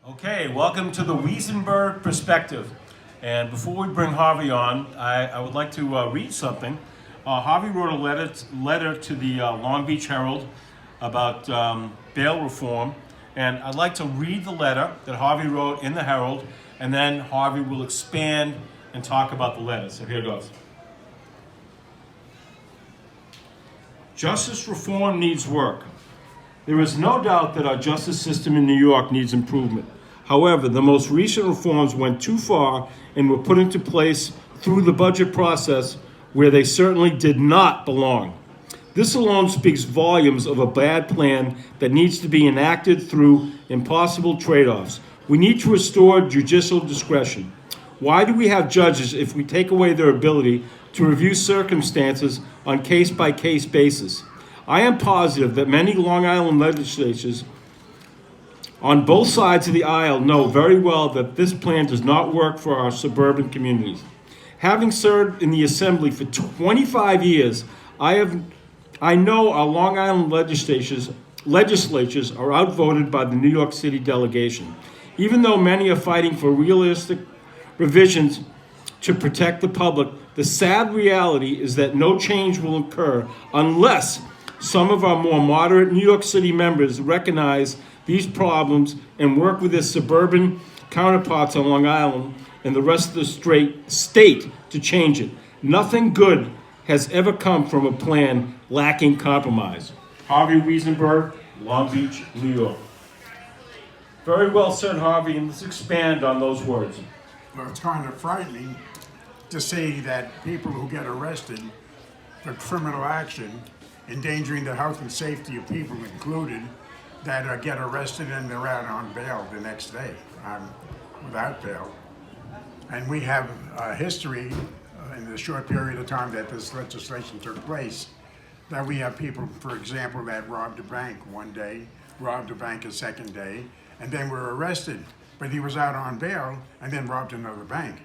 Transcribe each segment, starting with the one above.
Okay, welcome to the Weisenberg Perspective. And before we bring Harvey on, I would like to read something. Harvey wrote a letter to the Long Beach Herald about bail reform. And I'd like to read the letter that Harvey wrote in the Herald, and then Harvey will expand and talk about the letter. So here it goes. Justice reform needs work. There is no doubt that our justice system in New York needs improvement. However, the most recent reforms went too far and were put into place through the budget process where they certainly did not belong. This alone speaks volumes of a bad plan that needs to be enacted through impossible trade-offs. We need to restore judicial discretion. Why do we have judges if we take away their ability to review circumstances on case-by-case basis? I am positive that many Long Island legislatures on both sides of the aisle know very well that this plan does not work for our suburban communities. Having served in the Assembly for 25 years, I know our Long Island legislatures are outvoted by the New York City delegation. Even though many are fighting for realistic revisions to protect the public, the sad reality is that no change will occur unless some of our more moderate New York City members recognize these problems and work with their suburban counterparts on Long Island and the rest of the state to change it. Nothing good has ever come from a plan lacking compromise. Harvey Weisenberg, Long Beach, New York. Very well said, Harvey, and let's expand on those words. Well, it's kind of frightening to see that people who get arrested for criminal action, endangering the health and safety of people included, that get arrested and they're out on bail the next day, without bail. And we have a history in the short period of time that this legislation took place, that we have people, for example, that robbed a bank one day, robbed a bank a second day, and then were arrested. But he was out on bail and then robbed another bank.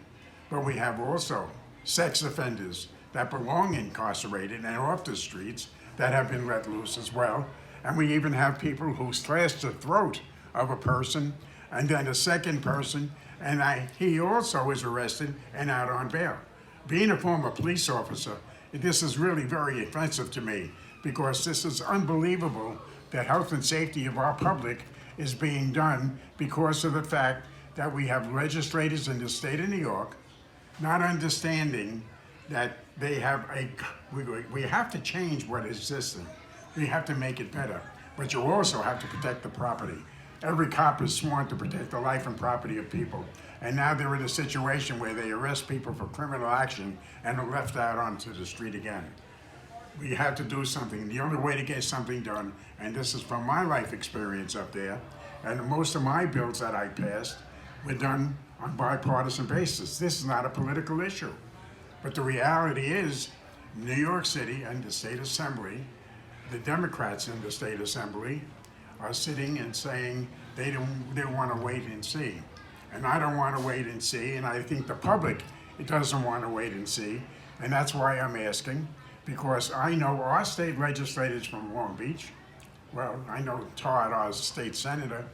But we have also sex offenders that belong incarcerated and off the streets that have been let loose as well. And we even have people who slashed the throat of a person and then a second person, and he also is arrested and out on bail. Being a former police officer, this is really very offensive to me because this is unbelievable that health and safety of our public is being done because of the fact that we have legislators in the state of New York not understanding that they have we have to change what is existing. We have to make it better, but you also have to protect the property. Every cop is sworn to protect the life and property of people, and now they're in a situation where they arrest people for criminal action and are left out onto the street again. We have to do something. The only way to get something done, and this is from my life experience up there, and most of my bills that I passed were done on bipartisan basis. This is not a political issue. But the reality is, New York City and the State Assembly, the Democrats in the State Assembly are sitting and saying they want to wait and see. And I don't want to wait and see, and I think the public doesn't want to wait and see. And that's why I'm asking, because I know our state legislators from Long Beach, well, I know Todd, our state senator,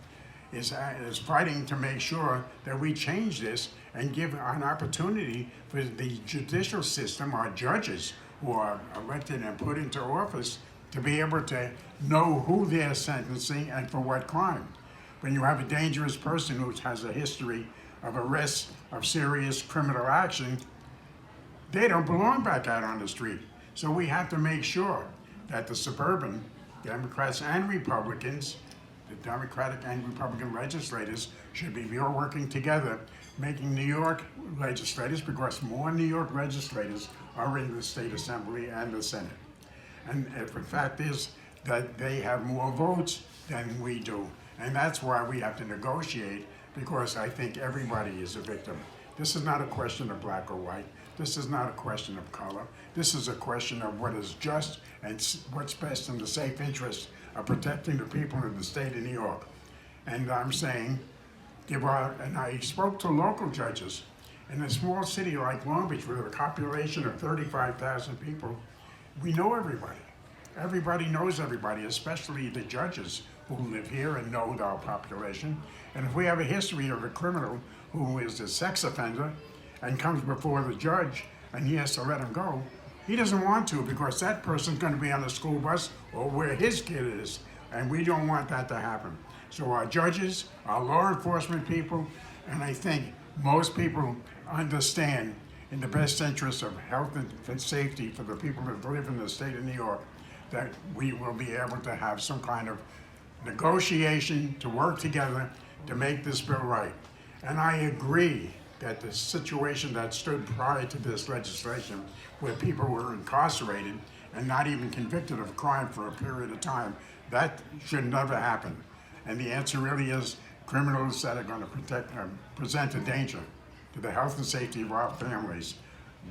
is fighting to make sure that we change this and give an opportunity for the judicial system, our judges who are elected and put into office, to be able to know who they're sentencing and for what crime. When you have a dangerous person who has a history of arrests of serious criminal action, they don't belong back out on the street. So we have to make sure that the suburban Democrats and Republicans, the Democratic and Republican legislators, should be working together, making New York legislators, because more New York legislators are in the State Assembly and the Senate. And the fact is that they have more votes than we do. And that's why we have to negotiate, because I think everybody is a victim. This is not a question of black or white. This is not a question of color. This is a question of what is just and what's best in the safe interest of protecting the people in the state of New York. And I'm saying, and I spoke to local judges in a small city like Long Beach with a population of 35,000 people. We know everybody. Everybody knows everybody, especially the judges who live here and know our population. And if we have a history of a criminal who is a sex offender and comes before the judge and he has to let him go, he doesn't want to because that person's going to be on the school bus or where his kid is. And we don't want that to happen. So our judges, our law enforcement people, and I think most people understand in the best interest of health and safety for the people that live in the state of New York, that we will be able to have some kind of negotiation to work together to make this bill right. And I agree that the situation that stood prior to this legislation, where people were incarcerated and not even convicted of a crime for a period of time, that should never happen. And the answer really is criminals that are going to present a danger to the health and safety of our families,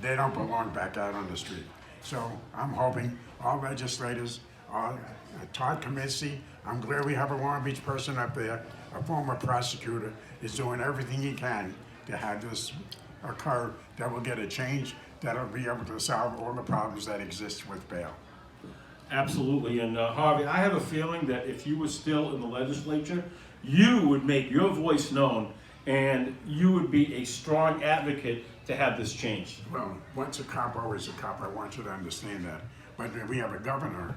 they don't belong back out on the street. So I'm hoping all legislators, Todd Comiskey, I'm glad we have a Long Beach person up there, a former prosecutor, is doing everything he can to have this occur, that will get a change, that'll be able to solve all the problems that exist with bail. Absolutely, and Harvey, I have a feeling that if you were still in the legislature, you would make your voice known and you would be a strong advocate to have this changed. Well, once a cop, always a cop. I want you to understand that. But we have a governor,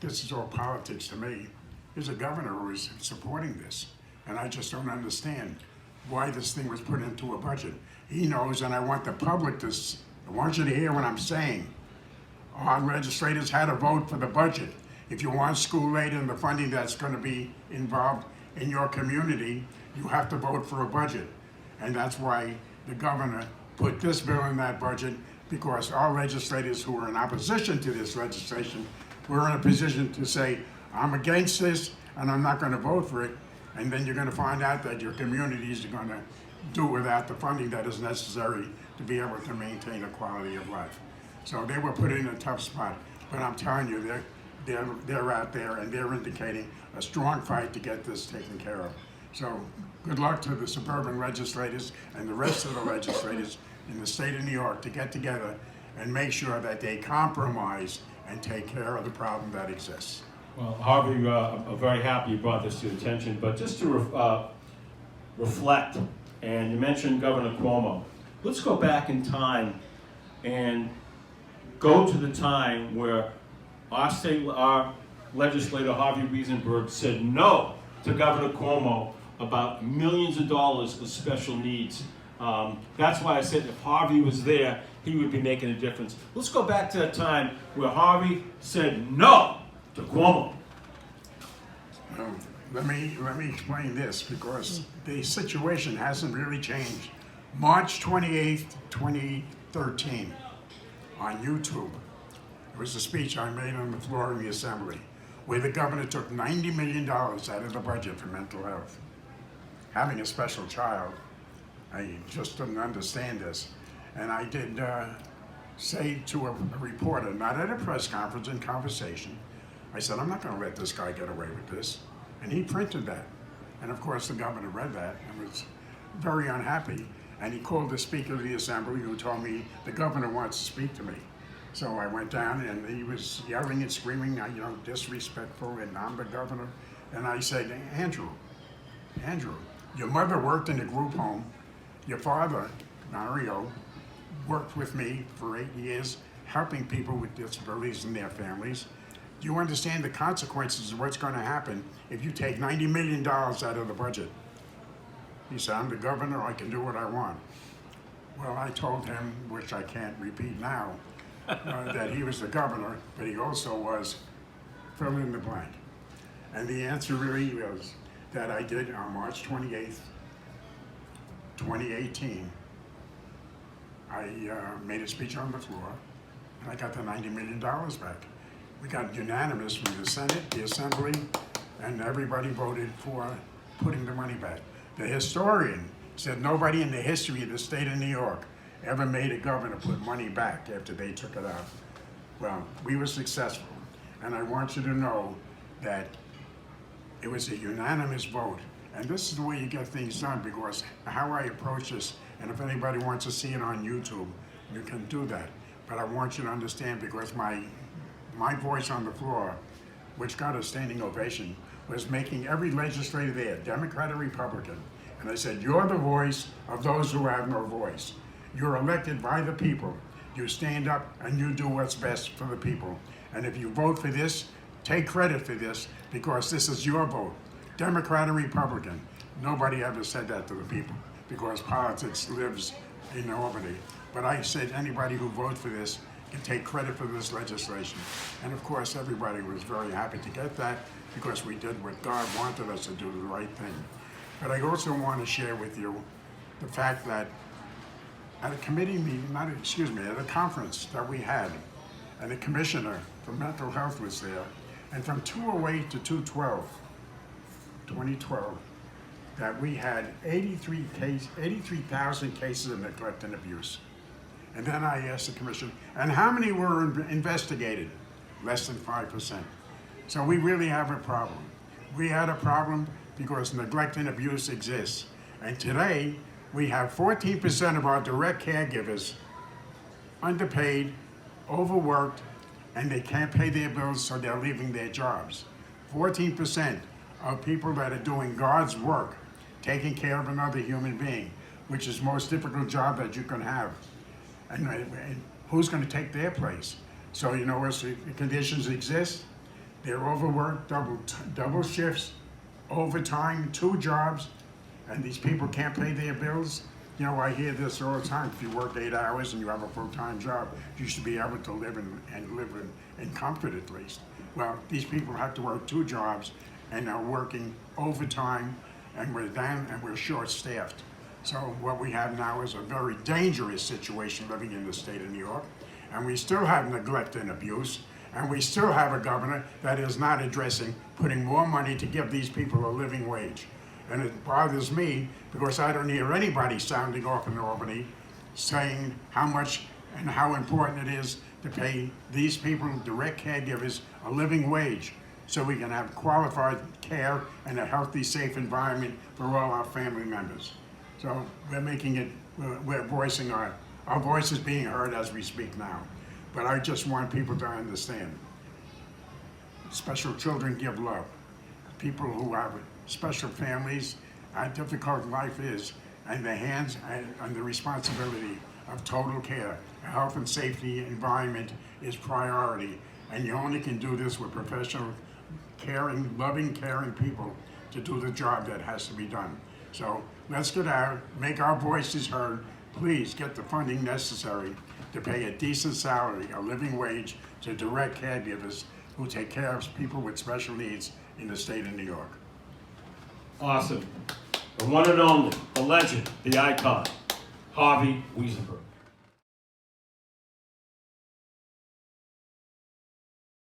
this is all politics to me. There's a governor who is supporting this. And I just don't understand why this thing was put into a budget. He knows, and I want the public to, I want you to hear what I'm saying. Our legislators had to vote for the budget. If you want school aid and the funding that's going to be involved in your community, you have to vote for a budget. And that's why the governor put this bill in that budget, because our legislators who are in opposition to this legislation were in a position to say, I'm against this and I'm not going to vote for it. And then you're going to find out that your communities are going to do without the funding that is necessary to be able to maintain a quality of life. So they were put in a tough spot. But I'm telling you, they're out there and they're indicating a strong fight to get this taken care of. So good luck to the suburban legislators and the rest of the legislators in the state of New York to get together and make sure that they compromise and take care of the problem that exists. Well, Harvey, I'm very happy you brought this to your attention, but just to reflect, and you mentioned Governor Cuomo. Let's go back in time and go to the time where our legislator Harvey Weisenberg said no to Governor Cuomo about millions of dollars of special needs. That's why I said if Harvey was there, he would be making a difference. Let's go back to that time where Harvey said no to Cuomo. Let me explain this, because the situation hasn't really changed. March 28th, 2013, on YouTube, it was a speech I made on the floor of the Assembly, where the governor took $90 million out of the budget for mental health. Having a special child, I just didn't understand this. And I did say to a reporter, not at a press conference, in conversation, I said, I'm not going to let this guy get away with this. And he printed that. And of course, the governor read that and was very unhappy. And he called the Speaker of the Assembly, who told me the governor wants to speak to me. So I went down and he was yelling and screaming, disrespectful, and I'm the governor. And I said, Andrew, your mother worked in a group home. Your father, Mario, worked with me for 8 years, helping people with disabilities and their families. Do you understand the consequences of what's going to happen if you take $90 million out of the budget? He said, I'm the governor, I can do what I want. Well, I told him, which I can't repeat now, that he was the governor, but he also was fill in the blank. And the answer really was that I did on March 28th, 2018. I made a speech on the floor, and I got the $90 million back. We got unanimous from the Senate, the Assembly, and everybody voted for putting the money back. The historian said nobody in the history of the state of New York ever made a governor put money back after they took it out. Well, we were successful, and I want you to know that it was a unanimous vote. And this is the way you get things done, because how I approach this, and if anybody wants to see it on YouTube, you can do that. But I want you to understand, because my voice on the floor, which got a standing ovation, was making every legislator there, Democrat or Republican. And I said, you're the voice of those who have no voice. You're elected by the people. You stand up and you do what's best for the people. And if you vote for this, take credit for this, because this is your vote, Democrat or Republican. Nobody ever said that to the people, because politics lives in Albany. But I said anybody who votes for this can take credit for this legislation. And of course, everybody was very happy to get that, because we did what God wanted us to do, the right thing. But I also want to share with you the fact that at a committee meeting, at a conference that we had, and the commissioner for mental health was there, and from 208 to 2012, that we had 83,000 cases of neglect and abuse. And then I asked the commission, and how many were investigated? Less than 5%. So we really have a problem. We had a problem because neglect and abuse exists. And today, we have 14% of our direct caregivers underpaid, overworked, and they can't pay their bills, so they're leaving their jobs. 14% of people that are doing God's work, taking care of another human being, which is the most difficult job that you can have. And who's going to take their place? So you know, as the conditions exist, they're overworked, double shifts, overtime, 2 jobs, and these people can't pay their bills. You know, I hear this all the time. If you work 8 hours and you have a full-time job, you should be able to live in comfort at least. Well, these people have to work 2 jobs and are working overtime, and we're short-staffed. So what we have now is a very dangerous situation living in the state of New York, and we still have neglect and abuse, and we still have a governor that is not addressing putting more money to give these people a living wage. And it bothers me because I don't hear anybody sounding off in Albany saying how much and how important it is to pay these people, direct caregivers, a living wage so we can have qualified care and a healthy, safe environment for all our family members. So we're voicing our voices being heard as we speak now. But I just want people to understand. Special children give love. People who have special families, how difficult life is, and the hands and the responsibility of total care, health and safety environment is priority. And you only can do this with professional, caring, loving, caring people to do the job that has to be done. So let's get out, make our voices heard. Please get the funding necessary to pay a decent salary, a living wage to direct caregivers who take care of people with special needs in the state of New York. Awesome. The one and only, the legend, the icon, Harvey Weisenberg.